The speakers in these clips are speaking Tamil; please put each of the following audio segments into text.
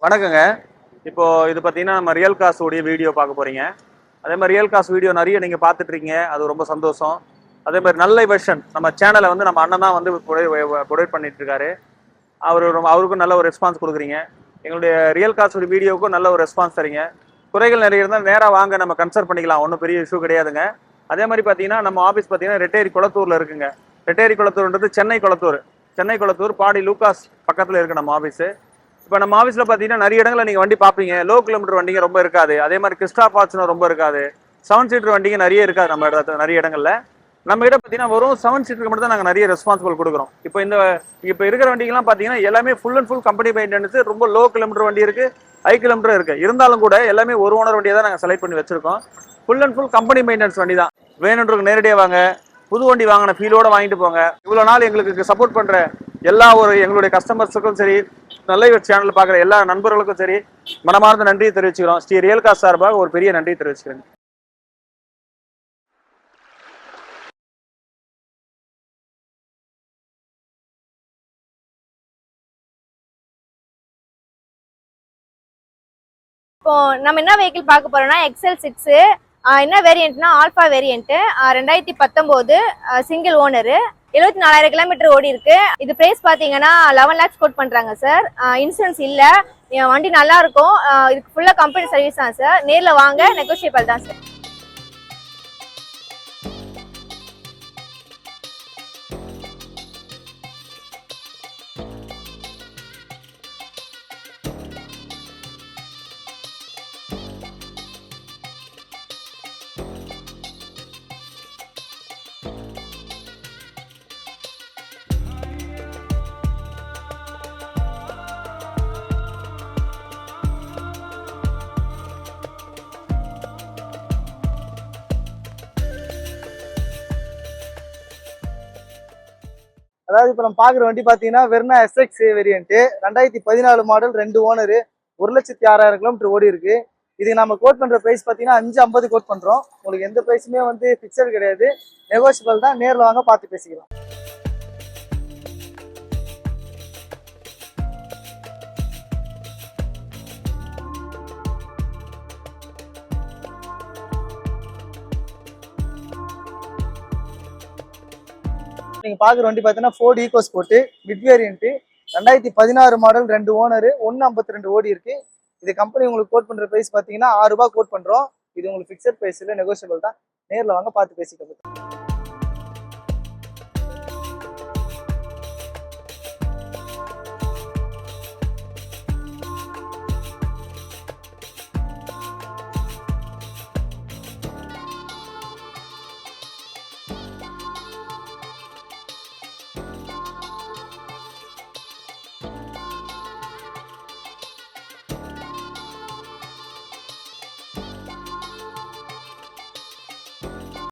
வணக்கங்க. இப்போ இது பார்த்தீங்கன்னா, நம்ம ரியல் காஸ் உடைய வீடியோ பார்க்க போறீங்க. அதே மாரி ரியல் காஸ் வீடியோ நெறைய நீங்க பார்த்துட்டு இருக்கீங்க. அது ரொம்ப சந்தோஷம். அதே மாரி நல்ல வெர்ஷன் நம்ம சேனல வந்து நம்ம அண்ணன் தான் வந்து புரொவைட் பண்ணிட்டு இருக்காரு. அவருக்கும் நல்ல ஒரு ரெஸ்பான்ஸ் குடுக்குறீங்க. எங்களுடைய ரியல் காஸ் உடைய வீடியோவுக்கும் நல்ல ஒரு ரெஸ்பான்ஸ் தர்றீங்க. குறைகள் நெறைய இருந்தா நேரா வாங்க நம்ம கன்சல்ட் பண்ணிக்கலாம். ஒண்ணும் பெரிய இஷ்யூ கிடையாதுங்க. அதே மாரி பார்த்தீங்கன்னா, நம்ம ஆபீஸ் பார்த்தீங்கன்னா, ரெட்டேரி குளத்தூர்ல இருக்குங்க. ரெட்டேரி குளத்தூர்ன்றது சென்னை குளத்தூர். சென்னை குளத்தூர் பாடி லூகாஸ் பக்கத்துல இருக்கு நம்ம ஆபீஸ். இப்போ நம்ம ஆஃபீஸில் பார்த்தீங்கன்னா நிறைய இடங்களில் நீங்கள் வண்டி பார்ப்பீங்க. லோ கிலோமீட்டர் வண்டிங்க ரொம்ப இருக்காது. அதே மாதிரி கிறிஸ்டா ஃபார்ச்சுனர் ரொம்ப இருக்காது. 7 சீட்டர் வண்டிங்க நிறைய இருக்காது நம்ம இடத்துல நிறைய இடங்களில். நம்ம கிட்ட பார்த்தீங்கன்னா வெறும் 7 சீட்டருக்கு மட்டும் தான் நாங்கள் நிறைய ரெஸ்பான்சிபிள் கொடுக்குறோம். இப்போ இருக்கிற வண்டிகள்லாம் பார்த்தீங்கன்னா எல்லாமே full and full company maintenance. ரொம்ப லோ கிலோமீட்டர் வண்டி இருக்கு, ஹை கிலோமீட்டர் இருக்கு. இருந்தாலும் கூட எல்லாமே ஒரு ஓனர் வண்டியை தான் நாங்கள் செலக்ட் பண்ணி வச்சிருக்கோம். Full and full company maintenance வண்டி தான். வேணுன்றவங்க நேரடியாக வாங்க, புது வண்டி வாங்கின ஃபீலோட வாங்கிட்டு போங்க. இவ்வளோ நாள் எங்களுக்கு சப்போர்ட் பண்ற எல்லா எங்களுடைய கஸ்டமர்ஸுக்கும் சரி, நல்ல சேனல் பார்க்குற எல்லா நண்பர்களுக்கும் சரி, மனமார்ந்த நன்றியை தெரிவிச்சுக்கிறோம். ஸ்ரீ ரியல் காஸ் சார்பாக ஒரு பெரிய நன்றியை தெரிவிச்சுக்கிறேன். இப்போ நம்ம என்ன வெஹிக்கிள் பார்க்க போறோம்னா XL6. என்ன வேரியன்ட்னா alpha variant. 2019 single owner, 74,000 kilometre ஓடி இருக்கு. இது பிரைஸ் பாத்தீங்கன்னா 11 lakhs கோட் பண்றாங்க சார். இன்சூரன்ஸ் இல்ல, வண்டி நல்லா இருக்கும். இதுக்கு ஃபுல்லா கம்பெனி சர்வீஸ் தான் சார். நேர்ல வாங்க, நெகோஷியபிள் தான் சார். அதாவது இப்போ நம்ம பார்க்குற வண்டி பார்த்தீங்கன்னா Verna SX variant, 2014 model, 2 owner, 1,06,000 kilometre ஓடி இருக்கு. இதுக்கு நம்ம கோட் பண்ற பிரைஸ் பார்த்தீங்கன்னா 550 கோட் பண்றோம். உங்களுக்கு எந்த பிரைஸுமே வந்து ஃபிக்ஸட் கிடையாது, நெகோஷியபிள் தான். நேரில் வாங்க, பார்த்து பேசிக்கலாம். நீங்க பாக்குற வண்டி பாத்தீங்கன்னா Ford Eco Sport mid variant, 2016 model, 2 owner, 152 ஓடி இருக்கு. இது கம்பெனி உங்களுக்கு கோட் பண்ற பிரைஸ் பாத்தீங்கன்னா 6 ரூபாய் கோட் பண்றோம். இது உங்களுக்கு ஃபிக்ஸட் பிரைஸ் இல்ல, நெகோஷியபிள் தான். நேர்ல வாங்க, பார்த்து பேசிக்கலாம்.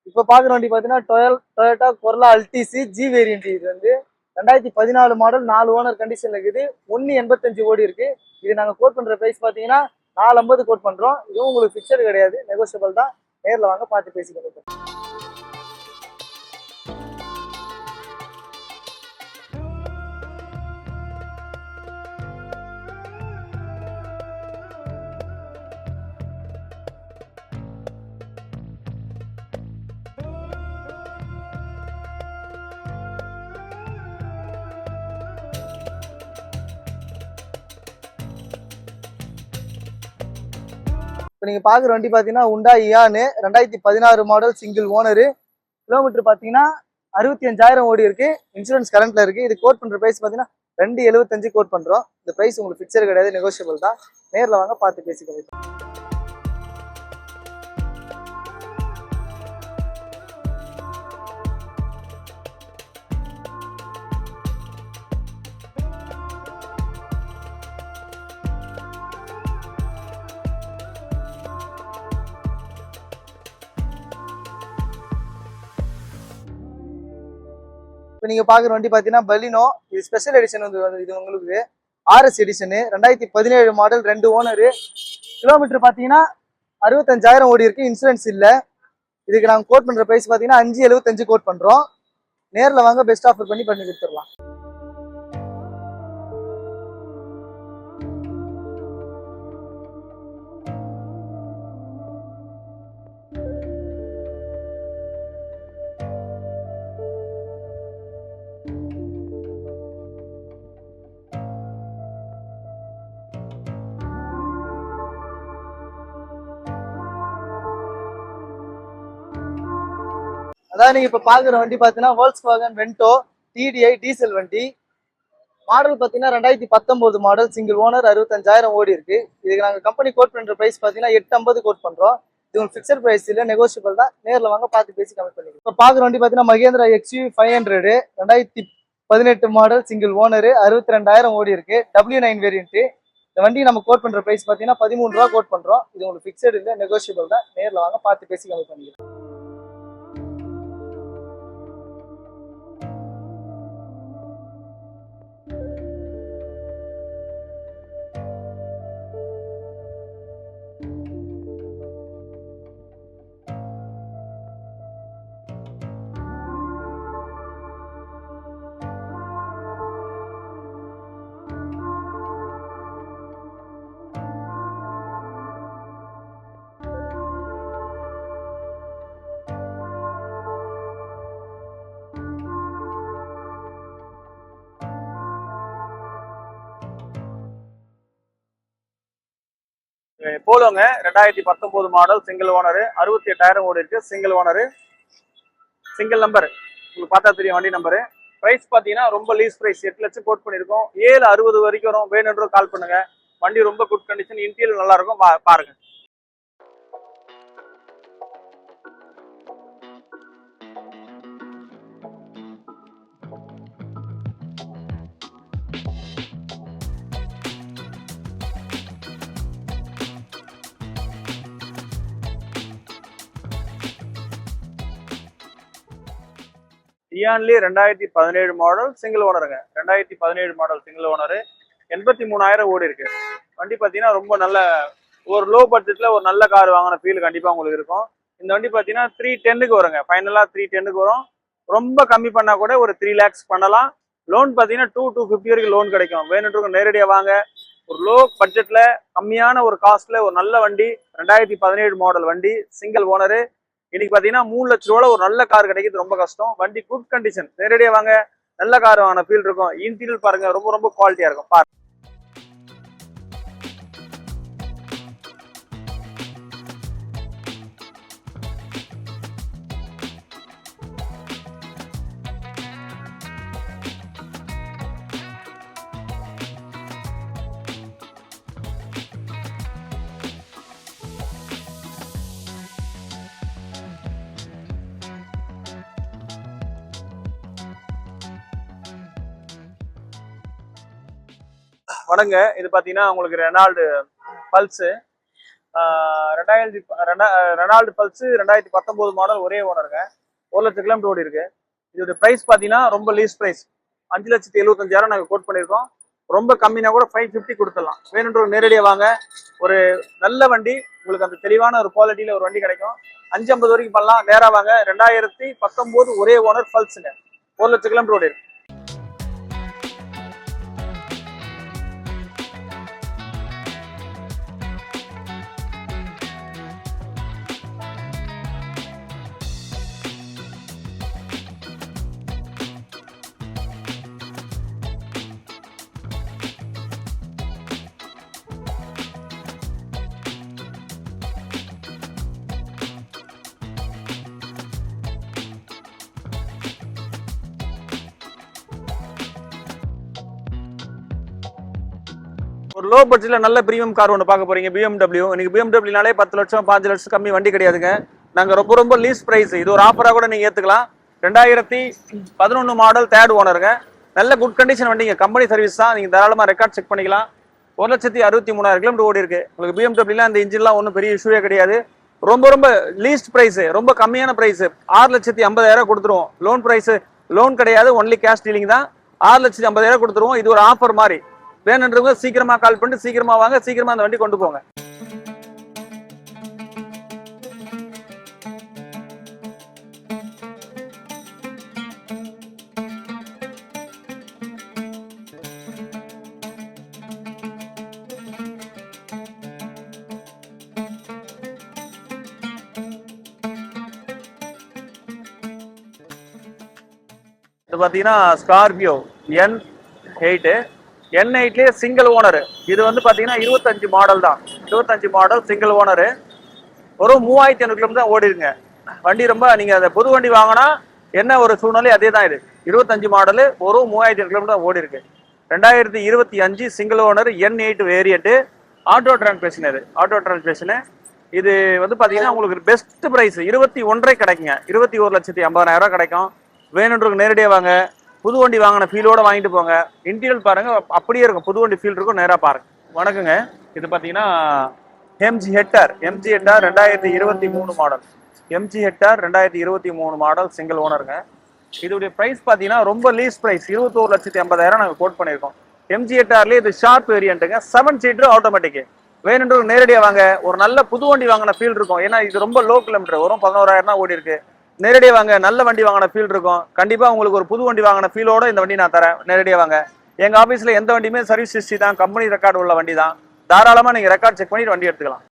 இப்போ பாக்குற வண்டி பாத்தீங்கன்னா டொயோட்டா கொர்லா அல்டிசி ஜி வேரியன்ட். இது வந்து 2014 மாடல், 4 ஓனர் கண்டிஷன்ல இருக்குது. 185 ஓடி இருக்கு. இது நாங்க கோட் பண்ற பிரைஸ் பாத்தீங்கன்னா 450 கோட் பண்றோம். இதுவும் உங்களுக்கு ஃபிக்ஸட் கிடையாது, நெகோஷியபிள் தான். நேர்ல வாங்க, பார்த்து பேசிக்கலாம். இப்போ நீங்க பாக்குற வண்டி பாத்தீங்கன்னா உண்டா இயானு, 2016 மாடல், சிங்கிள் ஓனரு, கிலோமீட்டர் பாத்தீங்கன்னா 65,000 ஓடி இருக்கு. இன்சூரன்ஸ் கரண்ட்ல இருக்கு. இது கோட் பண்ற பிரைஸ் பாத்தீங்கன்னா 275 கோட் பண்றோம். இந்த பிரைஸ் உங்களுக்கு ஃபிக்ஸட் கிடையாது, நெகோஷியபிள் தான். நேர்ல வாங்க, பார்த்து பேசிக்கலாம். இப்போ நீங்க பாக்குற வண்டி பாத்தீங்கன்னா பலினோ. இது ஸ்பெஷல் எடிஷன் வந்து இது உங்களுக்கு RS edition, 2017 model, 2 owner, kilometre பாத்தீங்கன்னா 65,000 ஓடி இருக்கு. இன்சூரன்ஸ் இல்ல. இதுக்கு நாங்க கோட் பண்ற பிரைஸ் பாத்தீங்கன்னா 575 கோட் பண்றோம். நேர்ல வாங்க, பெஸ்ட் ஆஃபர் பண்ணி கொடுத்துடலாம். அதாவது நீங்க இப்ப பாக்குற வண்டி பாத்தீங்கன்னா Volkswagen Vento TDI டீசல் வண்டி. மாடல் பாத்தீங்கன்னா 2019 மாடல், சிங்கிள் ஓனர், 65,000 ஓடி இருக்கு. இதுக்கு நாங்க கம்பெனி கோட் பண்ற பிரைஸ் பாத்தீங்கன்னா 850 கோட் பண்றோம். இது உங்களுக்கு ஃபிக்ஸட் பிரைஸ் இல்ல, நெகோஷியபிள் தான். நேர்ல வாங்க பார்த்து பேசி கம்மி பண்ணிக்கலாம். இப்ப பாக்குற வண்டி பாத்தீங்கன்னா Mahindra XUV 500 2018 model, single owner, 62,000 ஓடி இருக்கு. W9 variant. இந்த வண்டி நம்ம கோட் பண்ற பிரைஸ் பாத்தீங்கன்னா 13 ரூபா கோட் பண்றோம். இது உங்களுக்கு ஃபிக்ஸட் இல்ல, நெகோஷியபிள் தான். நேர்ல வாங்க பார்த்து பேசி கம்மி பண்ணிக்கலாம். போலோங்க 2019 மாடல், சிங்கிள் ஓனர், 68,000 ஓடி இருக்கு. சிங்கிள் ஓனர், சிங்கிள் நம்பர், உங்களுக்கு பார்த்தா தெரியும் வண்டி நம்பரு. பிரைஸ் பார்த்தீங்கன்னா ரொம்ப லீஸ் பிரைஸ், 8 லட்சம் கோட் பண்ணியிருக்கோம். 760 வரைக்கும் வரும். வேணுன்ற கால் பண்ணுங்க. வண்டி ரொம்ப குட் கண்டிஷன், இன்டீரியர் நல்லா இருக்கும், பாருங்க. டியான்லி 2017 மாடல், சிங்கிள் ஓனருங்க. 2017 மாடல், சிங்கிள் ஓனரு, 83,000 ஓடி இருக்கு. வண்டி பார்த்தீங்கன்னா ரொம்ப நல்ல ஒரு லோ பட்ஜெட்ல ஒரு நல்ல கார் வாங்கின ஃபீல் கண்டிப்பா உங்களுக்கு இருக்கும். இந்த வண்டி பார்த்தீங்கன்னா 310க்கு வருங்க. ஃபைனலா 310க்கு வரும். ரொம்ப கம்மி பண்ணா கூட ஒரு 3 lakhs பண்ணலாம். லோன் பார்த்தீங்கன்னா 250 வரைக்கும் லோன் கிடைக்கும். வேணுன்றவங்க நேரடியாக வாங்க. ஒரு லோ பட்ஜெட்ல கம்மியான ஒரு காஸ்ட்ல ஒரு நல்ல வண்டி, 2017 மாடல் வண்டி, சிங்கிள் ஓனரு. இன்னைக்கு பாத்தீங்கன்னா 3 லட்ச ரூபாய் ஒரு நல்ல கார் கிடைக்கிறது ரொம்ப கஷ்டம். வண்டி குட் கண்டிஷன், நேரடியாக வாங்க, நல்ல கார் வாங்கின ஃபீல் இருக்கும். இன்டீரியர் பாருங்க, ரொம்ப ரொம்ப குவாலிட்டியா இருக்கும். பாருங்க. வணங்க. இது பாத்தீங்கன்னா உங்களுக்கு Renault pulse, Renault pulse 2019 model, ஒரே ஓனருங்க. 1 லட்சம் கிலோமீட்டர் ஓடி இருக்கு. இதோட பிரைஸ் பாத்தீங்கன்னா ரொம்ப லீஸ் பிரைஸ், 5,75,000 நாங்க கோட் பண்ணியிருக்கோம். ரொம்ப கம்மினா கூட 550 கொடுத்துடலாம். வேணுன்ற நேரடியாக வாங்க. ஒரு நல்ல வண்டி உங்களுக்கு அந்த தெளிவான ஒரு குவாலிட்டியில ஒரு வண்டி கிடைக்கும். 550 வரைக்கும் பண்ணலாம். நேராக வாங்க. 2019 ஒரே ஓனர் பல்ஸுங்க, 1 லட்சம் கிலோமீட்டர் ஓடி இருக்கு. ஒரு லோ பட்ஜெட்ல நல்ல பிரீமியம் கார் ஒன்று பார்க்க போறீங்க, BMW. இன்னைக்கு BMWனாலே 10 லட்சம் 5 லட்சம் கம்மி வண்டி கிடையாதுங்க. நாங்க ரொம்ப ரொம்ப லீஸ் பிரைஸ், இது ஒரு ஆஃபரா கூட நீங்க ஏத்துக்கலாம். 2011 மாடல், 3rd ஓனருங்க. நல்ல குட் கண்டிஷன் வண்டிங்க, கம்பெனி சர்வீஸ் தான். நீங்க தாராளமா ரெக்கார்ட் செக் பண்ணிக்கலாம். 1,63,000 கிலோமீட்டர் ஓடி இருக்கு. உங்களுக்கு BMWல அந்த இன்ஜின்லாம் ஒன்றும் பெரிய இஷ்யூவே கிடையாது. ரொம்ப ரொம்ப லீஸ்ட் பிரைஸ், ரொம்ப கம்மியான பிரைஸ், 6,50,000 கொடுத்துருவோம். லோன் பிரைஸ், லோன் கிடையாது, ஒன்லி கேஷ் டீலிங் தான். 6,50,000 கொடுத்துருவோம். இது ஒரு ஆஃபர் மாதிரி. வேணுன்றவங்க சீக்கிரமா கால் பண்ணிட்டு சீக்கிரமா வாங்க, சீக்கிரமா அந்த வண்டி கொண்டு போங்க. இது பாத்தீங்கன்னா ஸ்கார்பியோ N8, N8லயே சிங்கிள் ஓனர். இது வந்து பாத்தீங்கன்னா 25 மாடல் தான். 25 மாடல், சிங்கிள் ஓனர். ஒரு 3,500 கிலோமீட்டர் தான் ஓடிருங்க. வண்டி ரொம்ப நீங்க அந்த புது வண்டி வாங்கினா என்ன ஒரு சூழ்நிலை அதே தான். இது 25 மாடலு, ஒரு 3000 கிலோமீட்டர் ஓடி இருக்கு. 2025 single owner N8 variant, auto transmission. இது ஆட்டோ டிரான்ஸ்மிஷன். இது வந்து பாத்தீங்கன்னா உங்களுக்கு பெஸ்ட் பிரைஸ் 21 கிடைக்குங்க. 21,50,000 கிடைக்கும். வேணுன்றவங்க நேரடியாக வாங்க, புது வண்டி வாங்கின ஃபீலோட வாங்கிட்டு போங்க. இன்டீரியல் பாருங்க அப்படியே இருக்கும், புது வண்டி ஃபீல் இருக்கும். நேராக பாருங்க. வணக்கங்க. இது பாத்தீங்கன்னா MG Hector 2023 model. MG Hector 2023 model single ஓனருங்க. இதோடைய பிரைஸ் பாத்தீங்கன்னா ரொம்ப லீஸ் பிரைஸ் 21,80,000 நாங்கள் கோட் பண்ணியிருக்கோம். எம்ஜி ஹெக்டார்லேயே இது ஷார்ப் வேரியன்ட்டுங்க, 7 சீட்டர் ஆட்டோமேட்டிக். வேணுன்றவங்க நேரடியாக வாங்க, ஒரு நல்ல புது வண்டி வாங்கின ஃபீல் இருக்கும். ஏன்னா இது ரொம்ப லோ கிலோமீட்டர் வரும், 11,000 தான் ஓடி இருக்கு. நேரடியாக வாங்க, நல்ல வண்டி வாங்கின ஃபீல் இருக்கும். கண்டிப்பாக உங்களுக்கு ஒரு புது வண்டி வாங்கின ஃபீலோட இந்த வண்டி நான் தரேன். நேரடியாக வாங்க. எங்கள் ஆஃபீஸில் எந்த வண்டியுமே சர்வீஸ் ஹிஸ்ட்ரி தான், கம்பெனி ரெக்கார்டு உள்ள வண்டி தான். தாராளமாக நீங்கள் ரெக்கார்ட் செக் பண்ணிட்டு வண்டி எடுத்துக்கலாம்.